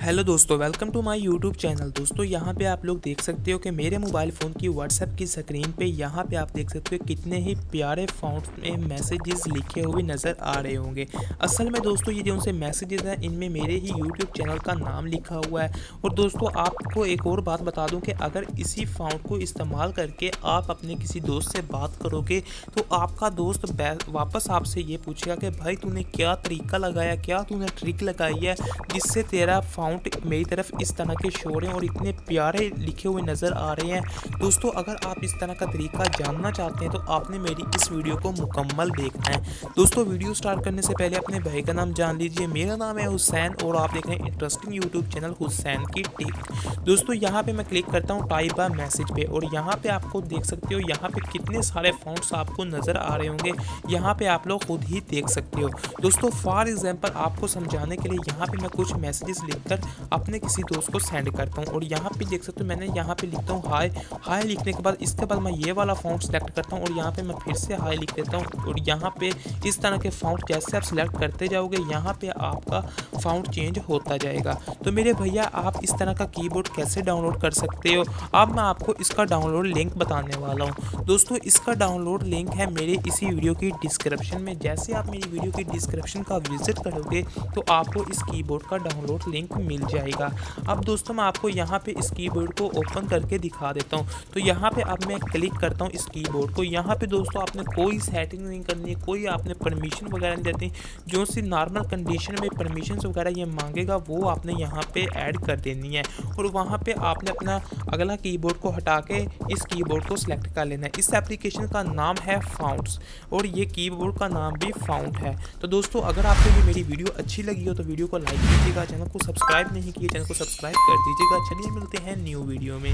Hello दोस्तों, welcome to my YouTube channel. दोस्तों यहाँ पे आप लोग देख सकते हो कि मेरे मोबाइल फ़ोन की व्हाट्सएप की स्क्रीन पे यहाँ पे आप देख सकते हो कितने ही प्यारे फ़ॉन्ट में मैसेजेस लिखे हुए नज़र आ रहे होंगे। असल में दोस्तों ये जो से मैसेजेस हैं इनमें मेरे ही यूट्यूब चैनल का नाम लिखा हुआ है। और दोस्तों आपको एक और बात बता दूँ कि अगर इसी फ़ॉन्ट को इस्तेमाल करके आप अपने किसी दोस्त से बात करोगे तो आपका दोस्त वापस आपसे ये पूछेगा कि भाई तूने क्या तरीका लगाया, क्या तूने ट्रिक लगाई है जिससे तेरा फ़ॉन्ट मेरी तरफ इस तरह के शो रहे हैं और इतने प्यारे लिखे हुए नज़र आ रहे हैं। दोस्तों अगर आप इस तरह का तरीका जानना चाहते हैं तो आपने मेरी इस वीडियो को मुकम्मल देखना है। दोस्तों वीडियो स्टार्ट करने से पहले अपने भाई का नाम जान लीजिए। मेरा नाम है हुसैन और आप देख रहे हैं इंटरेस्टिंग यूट्यूब चैनल हुसैन की टिक। दोस्तों यहाँ पे मैं क्लिक करता हूँ टाइप बाय मैसेज पे और यहाँ पे आपको देख सकते हो यहाँ पे कितने सारे फ़ॉन्ट्स आपको नज़र आ रहे होंगे। यहाँ पे आप लोग खुद ही देख सकते हो। दोस्तों फॉर एग्जाम्पल आपको समझाने के लिए यहाँ पे मैं कुछ मैसेजेस लिखकर अपने किसी दोस्त को सेंड करता हूँ और यहाँ पे देख सकते हो मैंने यहाँ पे लिखता हूँ हाय। हाय लिखने के बाद इसके बाद मैं ये वाला फ़ॉन्ट सेलेक्ट करता हूँ और यहाँ पे मैं फिर से हाय लिख देता हूँ और यहाँ पे इस तरह के फ़ॉन्ट जैसे आप सिलेक्ट करते जाओगे यहाँ पे आपका फ़ॉन्ट चेंज होता जाएगा। तो मेरे भैया आप इस तरह का कीबोर्ड कैसे डाउनलोड कर सकते हो, अब मैं आपको इसका डाउनलोड लिंक बताने वाला हूँ। दोस्तों इसका डाउनलोड लिंक है मेरे इसी वीडियो की डिस्क्रिप्शन में। जैसे आप मेरी वीडियो की डिस्क्रिप्शन का विजिट करोगे तो आपको इस कीबोर्ड का डाउनलोड लिंक मिल जाएगा। अब दोस्तों मैं आपको यहाँ पे इस कीबोर्ड को ओपन करके दिखा देता हूँ। तो यहाँ पे अब मैं क्लिक करता हूँ इस कीबोर्ड को। यहाँ पे दोस्तों आपने कोई सेटिंग नहीं करनी है, कोई आपने परमिशन वगैरह नहीं देती। जो सी नॉर्मल कंडीशन में परमिशन वगैरह ये मांगेगा वो आपने यहाँ पे ऐड कर देनी है और वहाँ पे आपने अपना अगला कीबोर्ड को हटा के इस कीबोर्ड को सिलेक्ट कर लेना है। इस एप्लीकेशन का नाम है फ़ॉन्ट्स और ये कीबोर्ड का नाम भी फ़ॉन्ट है। तो दोस्तों अगर आपको ये मेरी वीडियो अच्छी लगी हो तो वीडियो को लाइक कीजिएगा, चैनल को सब्सक्राइब नहीं किए चैनल को सब्सक्राइब कर दीजिएगा। चलिए मिलते हैं न्यू वीडियो में।